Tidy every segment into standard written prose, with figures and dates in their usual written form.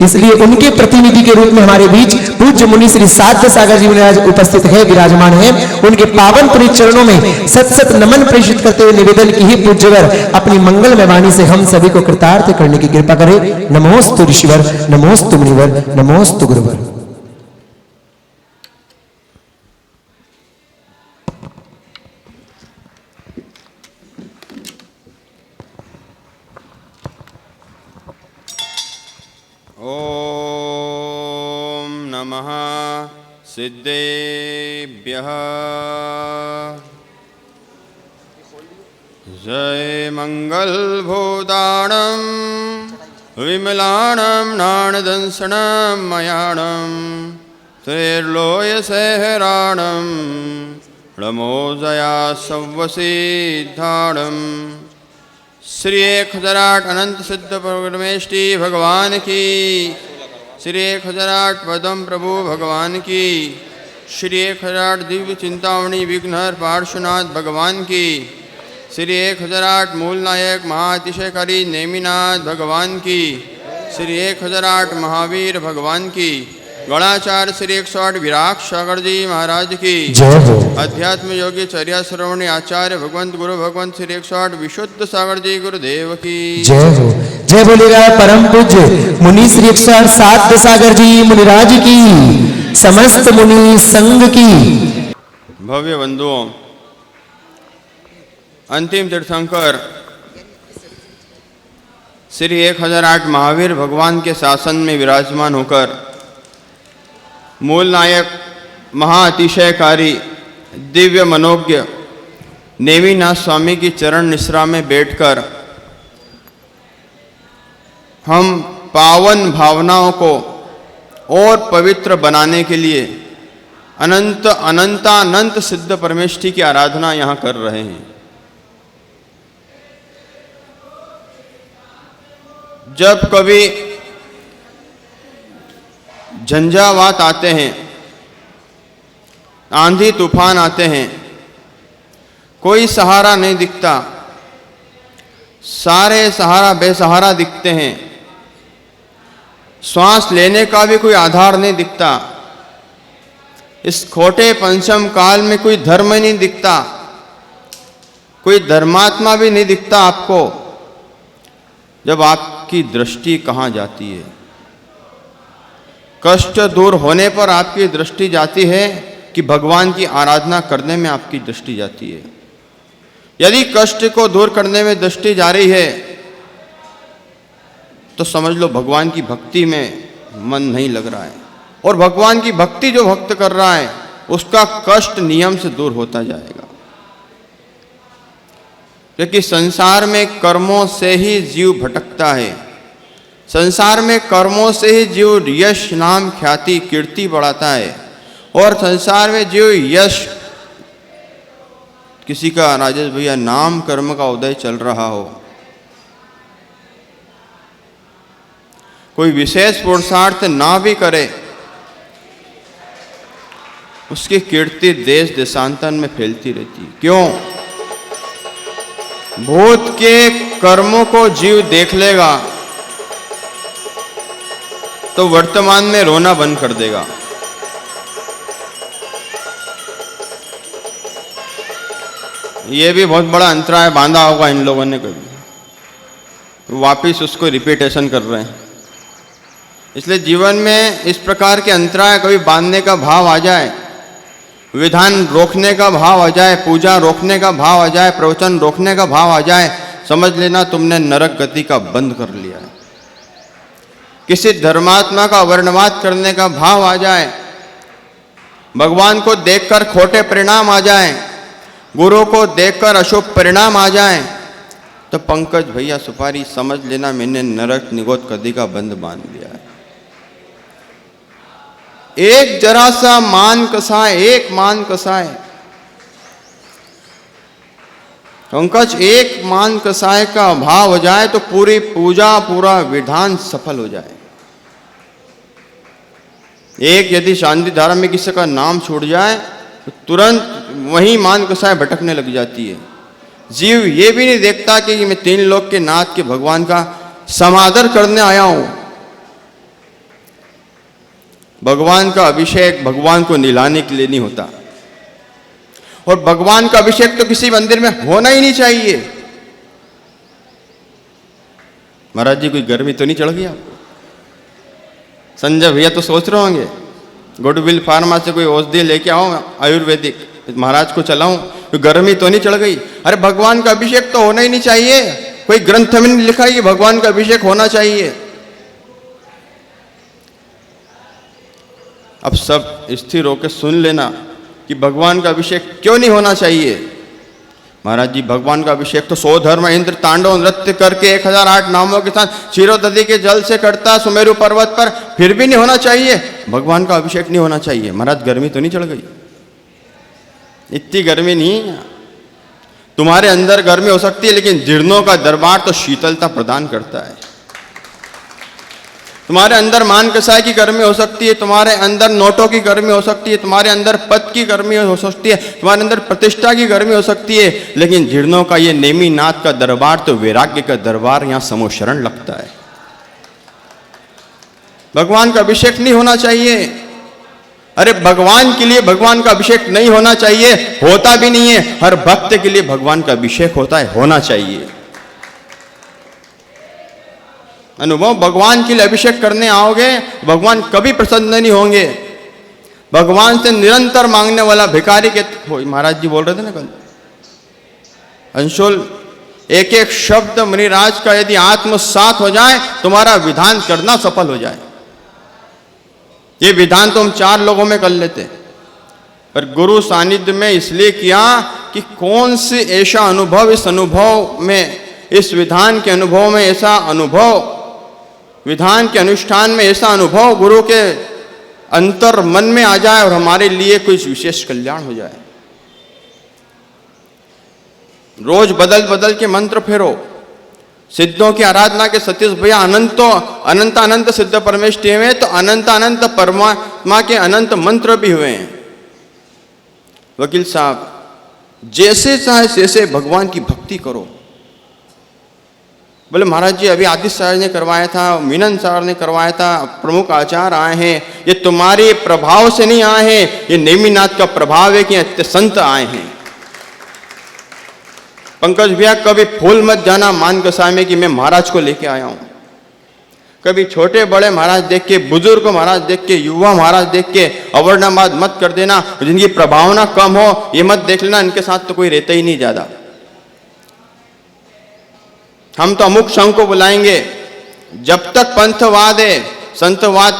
इसलिए उनके प्रतिनिधि के रूप में हमारे बीच पूज्य मुनि श्री साध्य सागर जी महाराज उपस्थित है, विराजमान है। उनके पावन पुनीत चरणों में सत सत नमन प्रेषित करते हुए निवेदन की ही पूज्यवर अपनी मंगलमय वाणी से हम सभी को कृतार्थ करने की कृपा करे। नमोस्तु ऋषिवर, नमोस्तु मुनिवर, नमोस्तु गुरुवर। ओम नमः सिद्धेभ्यः। जय मंगल भूताणं विमलाणं नाणदंसणं मयाणं त्रैर्लोक्यसहराणं नमो जया सव्वसिद्धाणं। श्री 1008 अनंत सिद्ध परमेष्टि भगवान की, श्री 1008 पदम प्रभु भगवान की, श्री 1008 दिव्य चिंतामणि विघ्नहर पार्श्वनाथ भगवान की, श्री 1008 मूल नायक महाअतिशयकारी नेमिनाथ भगवान की, श्री 1008 महावीर भगवान की, गणाचार्य श्री 108 विराट सागर जी महाराज की जय हो। अध्यात्म योगी चर्या श्रवणी आचार्य भगवंत गुरु भगवंत श्री 108 विशुद्ध सागर जी गुरुदेव की जय हो। जय बोलेगा परम पूज्य मुनि श्री 108 साध्य सागर जी मुनिराज की, समस्त मुनि संघ की। भव्य बंधुओं, अंतिम तीर्थंकर श्री 1008 महावीर भगवान के शासन में विराजमान होकर मूल नायक महाअतिशयकारी दिव्य मनोज्ञ नेमिनाथ स्वामी की चरण निश्रा में बैठकर हम पावन भावनाओं को और पवित्र बनाने के लिए अनंत अनंतानंत सिद्ध परमेष्टि की आराधना यहाँ कर रहे हैं। जब कभी झंझावात आते हैं, आंधी तूफान आते हैं, कोई सहारा नहीं दिखता, सारे सहारा बेसहारा दिखते हैं, श्वास लेने का भी कोई आधार नहीं दिखता, इस खोटे पंचम काल में कोई धर्म नहीं दिखता, कोई धर्मात्मा भी नहीं दिखता आपको। जब आपकी दृष्टि कहाँ जाती है? कष्ट दूर होने पर आपकी दृष्टि जाती है कि भगवान की आराधना करने में आपकी दृष्टि जाती है। यदि कष्ट को दूर करने में दृष्टि जा रही है तो समझ लो भगवान की भक्ति में मन नहीं लग रहा है, और भगवान की भक्ति जो भक्त कर रहा है उसका कष्ट नियम से दूर होता जाएगा। क्योंकि संसार में कर्मों से ही जीव भटकता है, संसार में कर्मों से ही जीव यश नाम ख्याति कीर्ति बढ़ाता है, और संसार में जीव यश किसी का राजेश भैया नाम कर्म का उदय चल रहा हो, कोई विशेष पुरुषार्थ ना भी करे, उसकी कीर्ति देश देशांतर में फैलती रहती है। क्यों? भूत के कर्मों को जीव देख लेगा तो वर्तमान में रोना बंद कर देगा। ये भी बहुत बड़ा अंतराय बांधा होगा इन लोगों ने, कभी वापिस उसको रिपीटेशन कर रहे हैं। इसलिए जीवन में इस प्रकार के अंतराय कभी बांधने का भाव आ जाए, विधान रोकने का भाव आ जाए, पूजा रोकने का भाव आ जाए, प्रवचन रोकने का भाव आ जाए, समझ लेना तुमने नरक गति का बंद कर लिया है। किसी धर्मात्मा का वर्णवाद करने का भाव आ जाए, भगवान को देखकर खोटे परिणाम आ जाए, गुरु को देखकर अशुभ परिणाम आ जाए, तो पंकज भैया सुपारी समझ लेना मैंने नरक निगोद कदी का बंद बांध लिया है। एक जरा सा मान कसाए, एक मान कसाए पंकज, एक मान कसाए का भाव हो जाए तो पूरी पूजा पूरा विधान सफल हो जाए। एक यदि शांति धारा में किसी का नाम छूट जाए तो तुरंत वही मान कसाए भटकने लग जाती है। जीव ये भी नहीं देखता कि मैं 3 लोक के नाथ के भगवान का समादर करने आया हूं, भगवान का अभिषेक भगवान को निलाने के लिए नहीं होता, और भगवान का अभिषेक तो किसी मंदिर में होना ही नहीं चाहिए। महाराज जी कोई गर्मी तो नहीं चढ़ गई आपको? संजय भैया तो सोच रहे होंगे गुडविल फार्मा से कोई औषधि लेके आओ आयुर्वेदिक, महाराज को चलाऊं, तो गर्मी तो नहीं चढ़ गई? अरे भगवान का अभिषेक तो होना ही नहीं चाहिए, कोई ग्रंथ में नहीं लिखा है कि भगवान का अभिषेक होना चाहिए। अब सब स्थिर होकर सुन लेना कि भगवान का अभिषेक क्यों नहीं होना चाहिए। महाराज जी भगवान का अभिषेक तो 100 धर्म इंद्र तांडव नृत्य करके 1008 नामों के साथ क्षीरोदधि के जल से करता सुमेरु पर्वत पर, फिर भी नहीं होना चाहिए। भगवान का अभिषेक नहीं होना चाहिए। महाराज गर्मी तो नहीं चढ़ गई? इतनी गर्मी नहीं, तुम्हारे अंदर गर्मी हो सकती है, लेकिन जीर्णों का दरबार तो शीतलता प्रदान करता है। तुम्हारे अंदर मान कसाई की गर्मी हो सकती है, तुम्हारे अंदर नोटों की गर्मी हो सकती है, तुम्हारे अंदर पद की गर्मी हो सकती है, तुम्हारे अंदर प्रतिष्ठा की गर्मी हो सकती है, लेकिन जीर्णों का ये नेमिनाथ का दरबार तो वैराग्य का दरबार, यहां समोशरण लगता है। भगवान का अभिषेक नहीं होना चाहिए। अरे भगवान के लिए भगवान का अभिषेक नहीं होना चाहिए, होता भी नहीं है। हर भक्त के लिए भगवान का अभिषेक होता है, होना चाहिए। अनुभव, भगवान के लिए अभिषेक करने आओगे भगवान कभी प्रसन्न नहीं होंगे। भगवान से निरंतर मांगने वाला भिखारी के, महाराज जी बोल रहे थे ना कल, अंशुल, एक एक शब्द मुनिराज का यदि आत्मसात हो जाए, तुम्हारा विधान करना सफल हो जाए। ये विधान तो हम 4 लोगों में कर लेते, पर गुरु सानिध्य में इसलिए किया कि कौन से ऐसा अनुभव, इस अनुभव में, इस विधान के अनुभव में ऐसा अनुभव, विधान के अनुष्ठान में ऐसा अनुभव गुरु के अंतर मन में आ जाए और हमारे लिए कुछ विशेष कल्याण हो जाए। रोज बदल बदल के मंत्र फेरो। सिद्धों की आराधना के सतीश भैया अनंत अनंत सिद्ध परमेष्टि में, तो अनंत अनंत परमात्मा के अनंत मंत्र भी हुए हैं। वकील साहब, जैसे चाहे तैसे भगवान की भक्ति करो। बोले महाराज जी अभी आदित्य साहब ने करवाया था, मीनन साहब ने करवाया था, प्रमुख आचार्य आए हैं, ये तुम्हारे प्रभाव से नहीं आए हैं, ये नेमिनाथ का प्रभाव है कि इतने संत आए हैं। पंकज भैया, कभी फूल मत जाना मान कसाई में कि मैं महाराज को लेके आया हूं। कभी छोटे बड़े महाराज देख के, बुजुर्ग महाराज देख के, युवा महाराज देख के अवर्णमाद मत कर देना। जिनकी प्रभावना कम हो ये मत देख लेना, इनके साथ तो कोई रहता ही नहीं ज्यादा। हम तो अमुक संघ को बुलाएंगे। जब तक पंथवाद है, संतवाद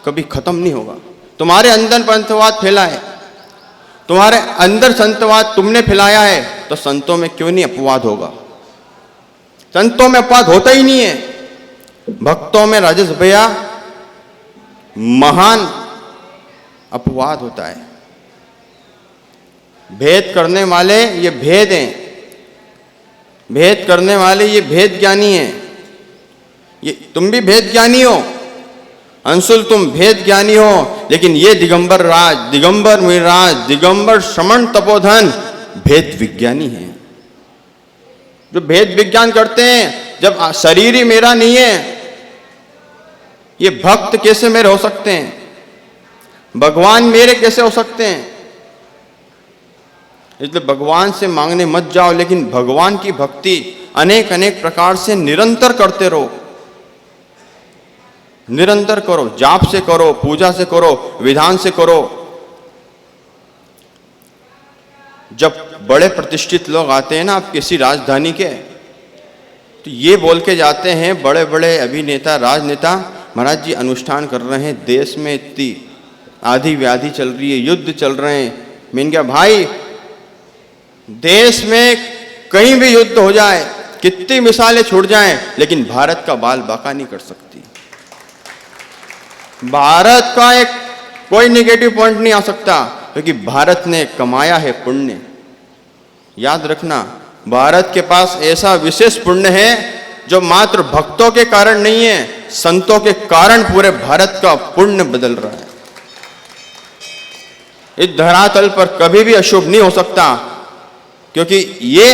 कभी खत्म नहीं होगा। तुम्हारे अंदर पंथवाद फैला है, तुम्हारे अंदर संतवाद तुमने फैलाया है, तो संतों में क्यों नहीं अपवाद होगा? संतों में अपवाद होता ही नहीं है। भक्तों में राजेश भैया महान अपवाद होता है। भेद करने वाले ये भेद हैं, भेद करने वाले ये भेद ज्ञानी हैं। ये तुम भी भेद ज्ञानी हो अंशुल, तुम भेद ज्ञानी हो, लेकिन ये दिगंबर राज, दिगंबर मुनिराज, दिगंबर श्रमण तपोधन भेद विज्ञानी हैं। जो भेद विज्ञान करते हैं, जब शरीर ही मेरा नहीं है, ये भक्त कैसे मेरे हो सकते हैं? भगवान मेरे कैसे हो सकते हैं? इसलिए भगवान से मांगने मत जाओ, लेकिन भगवान की भक्ति अनेक अनेक प्रकार से निरंतर करते रहो। निरंतर करो, जाप से करो, पूजा से करो, विधान से करो। जब बड़े प्रतिष्ठित लोग आते हैं ना आप किसी राजधानी के, तो ये बोल के जाते हैं, बड़े बड़े अभिनेता, राजनेता, महाराज जी अनुष्ठान कर रहे हैं, देश में इतनी आधी व्याधि चल रही है, युद्ध चल रहे हैं। मैंने कहा भाई, देश में कहीं भी युद्ध हो जाए, कितनी मिसालें छूट जाएं, लेकिन भारत का बाल बाका नहीं कर सकती। भारत का एक कोई नेगेटिव पॉइंट नहीं आ सकता, क्योंकि भारत ने कमाया है पुण्य। याद रखना, भारत के पास ऐसा विशेष पुण्य है जो मात्र भक्तों के कारण नहीं है, संतों के कारण पूरे भारत का पुण्य बदल रहा है। इस धरातल पर कभी भी अशुभ नहीं हो सकता, क्योंकि ये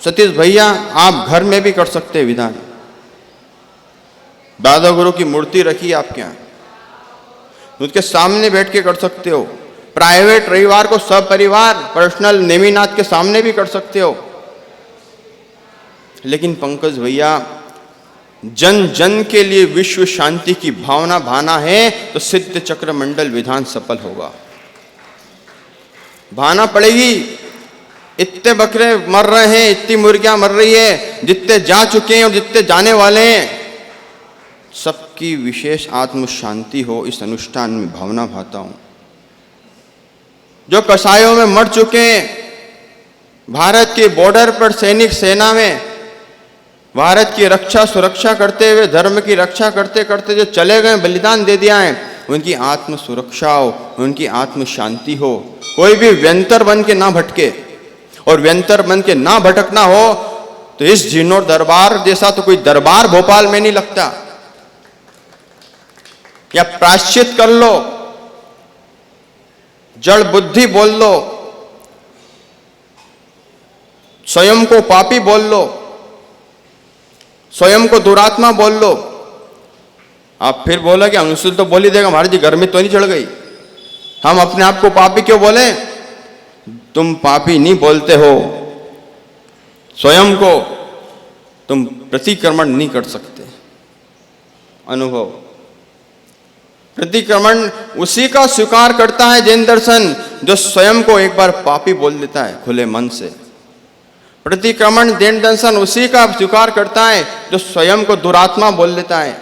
सतीश भैया आप घर में भी कर सकते हैं विधान। दादा गुरु की मूर्ति रखी आपके यहाँ, उसके सामने बैठ के कर सकते हो। प्राइवेट रविवार को सब परिवार पर्सनल नेमीनाथ के सामने भी कर सकते हो। लेकिन पंकज भैया, जन जन के लिए विश्व शांति की भावना भाना है तो सिद्ध चक्र मंडल विधान सफल होगा। भाना पड़ेगी। इतने बकरे मर रहे हैं, इतनी मुर्गियां मर रही है, जितने जा चुके हैं और जितने जाने वाले हैं, सबकी विशेष आत्म शांति हो, इस अनुष्ठान में भावना भाता हूं। जो कसायों में मर चुके हैं, भारत के बॉर्डर पर सैनिक सेना में भारत की रक्षा सुरक्षा करते हुए, धर्म की रक्षा करते करते जो चले गए, बलिदान दे दिया है, उनकी आत्म सुरक्षा हो, उनकी आत्म शांति हो। कोई भी व्यंतर बन के ना भटके, और व्यंतर बन के ना भटकना हो तो इस जीर्णोर दरबार जैसा तो कोई दरबार भोपाल में नहीं लगता। या प्रायश्चित कर लो, जड़ बुद्धि बोल लो, स्वयं को पापी बोल लो, स्वयं को दुरात्मा बोल लो। आप फिर बोला कि अनुसूल तो बोल ही देगा, महाराज जी गर्मी तो नहीं चढ़ गई, हम अपने आप को पापी क्यों बोले? तुम पापी नहीं बोलते हो, स्वयं को तुम प्रतिक्रमण नहीं कर सकते। अनुभव प्रतिक्रमण उसी का स्वीकार करता है जैन दर्शन जो स्वयं को एक बार पापी बोल देता है खुले मन से। प्रतिक्रमण जैन दर्शन उसी का स्वीकार करता है जो स्वयं को दुरात्मा बोल देता है।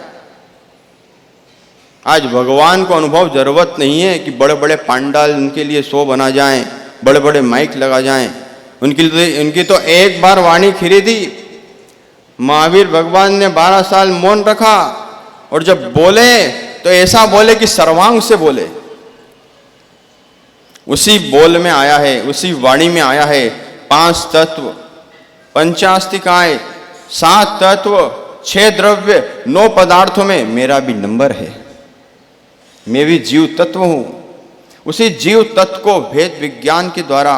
आज भगवान को अनुभव जरूरत नहीं है कि बड़े बड़े पांडाल उनके लिए शो बना जाएं, बड़े बड़े माइक लगा जाएं। उनकी तो एक बार वाणी खिरी थी। महावीर भगवान ने 12 साल मौन रखा, और जब बोले तो ऐसा बोले कि सर्वांग से बोले। उसी बोल में आया है, उसी वाणी में आया है 5 तत्व, 5 आस्तिकाएं, 7 तत्व, 6 द्रव्य, 9 पदार्थों में मेरा भी नंबर है। मैं भी जीव तत्व हूं। उसी जीव तत्व को भेद विज्ञान के द्वारा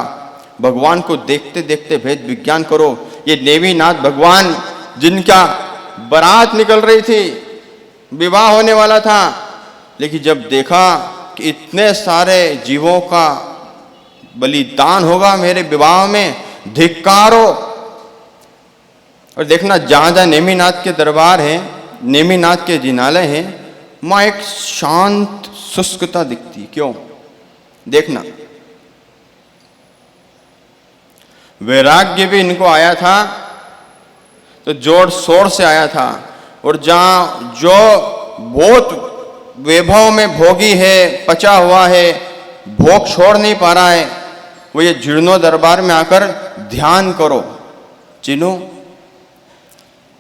भगवान को देखते देखते भेद विज्ञान करो। ये नेमिनाथ भगवान जिनका बारात निकल रही थी, विवाह होने वाला था, लेकिन जब देखा कि इतने सारे जीवों का बलिदान होगा मेरे विवाह में, धिक्कारो। और देखना जहां जहां नेमिनाथ के दरबार हैं, नेमिनाथ के जिनालय हैं, वहां एक शांत शुष्कता दिखती। क्यों? देखना, वैराग्य भी इनको आया था तो जोर शोर से आया था। और जहां जो बहुत वैभव में भोगी है, पचा हुआ है, भोग छोड़ नहीं पा रहा है, वो ये जीर्णो दरबार में आकर ध्यान करो। चिन्हो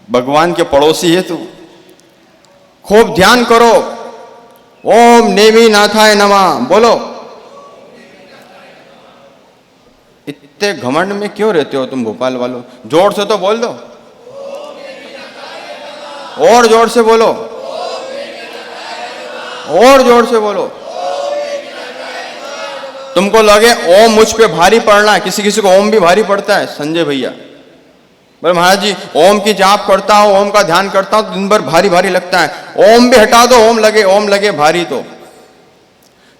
भगवान के पड़ोसी है तू, खूब ध्यान करो। ओम नेमिनाथाय नमः बोलो। इतने घमंड में क्यों रहते हो तुम भोपाल वालों? जोर से तो बोल दो, और जोर से बोलो, और जोर से बोलो। तुमको लगे ओम मुझ पे भारी पड़ना है, किसी किसी को ओम भी भारी पड़ता है। संजय भैया बोले महाराज जी ओम की जाप करता हूं, ओम का ध्यान करता हूं तो दिन भर भारी भारी लगता है। ओम भी हटा दो, ओम लगे भारी। तो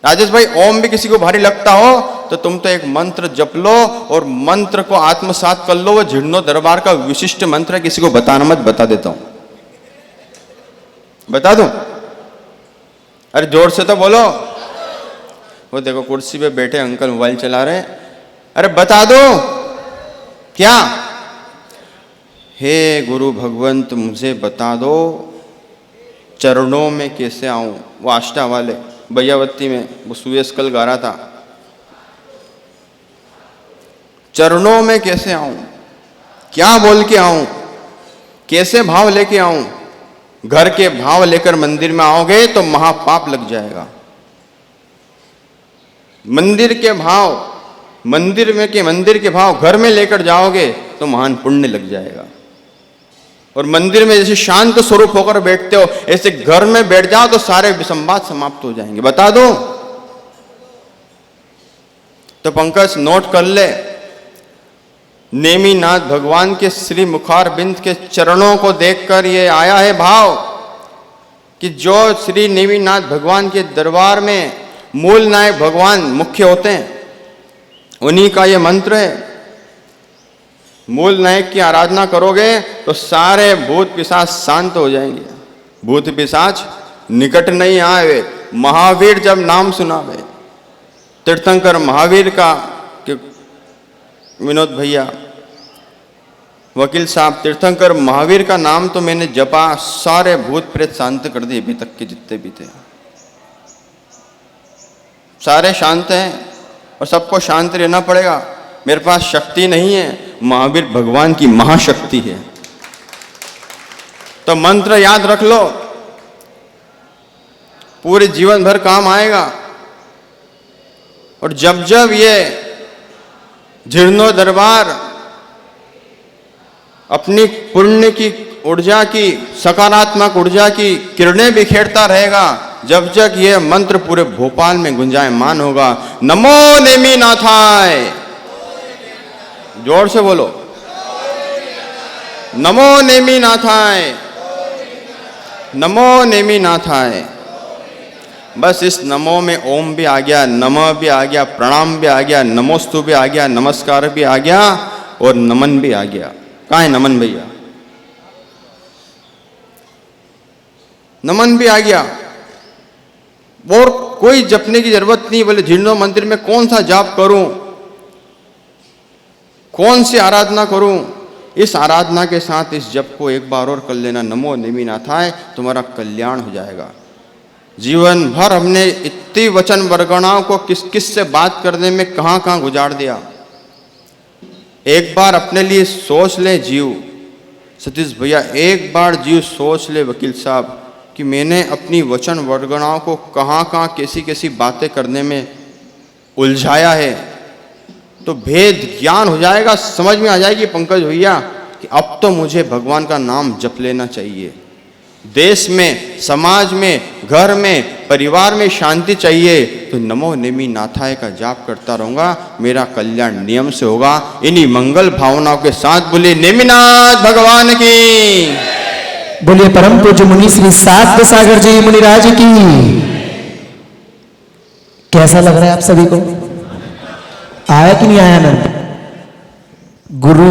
राजेश भाई ओम भी किसी को भारी लगता हो तो तुम तो एक मंत्र जप लो और मंत्र को आत्मसात कर लो। वो जीर्णो दरबार का विशिष्ट मंत्र है, किसी को बताना मत, बता देता हूं। बता दूं? अरे जोर से तो बोलो। वो देखो कुर्सी पे बैठे अंकल मोबाइल चला रहे हैं। अरे बता दो क्या? हे गुरु भगवंत मुझे बता दो चरणों में कैसे आऊं। वो आष्टा वाले बैयावती में वो सुयस कल गा रहा था, चरणों में कैसे आऊं, क्या बोल के आऊं, कैसे भाव लेके आऊं। घर के भाव लेकर मंदिर में आओगे तो महापाप लग जाएगा। मंदिर के भाव, मंदिर के भाव घर में लेकर जाओगे तो महान पुण्य लग जाएगा। और मंदिर में जैसे शांत स्वरूप होकर बैठते हो, ऐसे घर में बैठ जाओ तो सारे विसंवाद समाप्त हो जाएंगे। बता दो तो पंकज नोट कर ले, नेमिनाथ भगवान के श्री मुखार बिंद के चरणों को देखकर ये आया है भाव कि जो श्री नेमिनाथ भगवान के दरबार में मूल नायक भगवान मुख्य होते हैं, उन्हीं का ये मंत्र है। मूल नायक की आराधना करोगे तो सारे भूत पिशाच शांत हो जाएंगे, भूत पिशाच निकट नहीं आए। महावीर जब नाम सुनावे, तीर्थंकर महावीर का, कि विनोद भैया वकील साहब, तीर्थंकर महावीर का नाम तो मैंने जपा, सारे भूत प्रेत शांत कर दिए, अभी तक के जितने भी थे सारे शांत हैं। और सबको शांत रहना पड़ेगा। मेरे पास शक्ति नहीं है, महावीर भगवान की महाशक्ति है। तो मंत्र याद रख लो, पूरे जीवन भर काम आएगा। और जब जब ये जीर्णो दरबार अपनी पुण्य की ऊर्जा की, सकारात्मक ऊर्जा की किरणें बिखेरता रहेगा, जब तक ये मंत्र पूरे भोपाल में गुंजायमान होगा। नमो नेमिनाथाय, जोर से बोलो, नमो नेमिनाथाय, नमो नेमिनाथाय। बस इस नमो में ओम भी आ गया, नमः भी आ गया, प्रणाम भी आ गया, नमोस्तु भी आ गया, नमस्कार भी आ गया और नमन भी आ गया। कहाँ है नमन भैया? नमन भी आ गया। और कोई जपने की जरूरत नहीं। बोले जीर्णो मंदिर में कौन सा जाप करूं, कौन सी आराधना करूं? इस आराधना के साथ इस जप को एक बार और कर लेना, नमो नेमिनाथाय, तुम्हारा कल्याण हो जाएगा। जीवन भर हमने इतनी वचन वर्गणाओं को किस किस से बात करने में कहाँ कहाँ गुजार दिया। एक बार अपने लिए सोच ले जीव, सतीश भैया एक बार जीव सोच ले वकील साहब, कि मैंने अपनी वचन वर्गणाओं को कहाँ कहाँ कैसी कैसी बातें करने में उलझाया है। तो भेद ज्ञान हो जाएगा, समझ में आ जाएगी पंकज भैया कि अब तो मुझे भगवान का नाम जप लेना चाहिए। देश में, समाज में, घर में, परिवार में शांति चाहिए तो नमो नेमिनाथाय का जाप करता रहूंगा, मेरा कल्याण नियम से होगा। इन्हीं मंगल भावनाओं के साथ बोले नेमिनाथ भगवान की, बोलिए परम पूज्य मुनि श्री सात सागर जी मुनिराज की। कैसा लग रहा है आप सभी को? आया कि नहीं आया आनंद? गुरु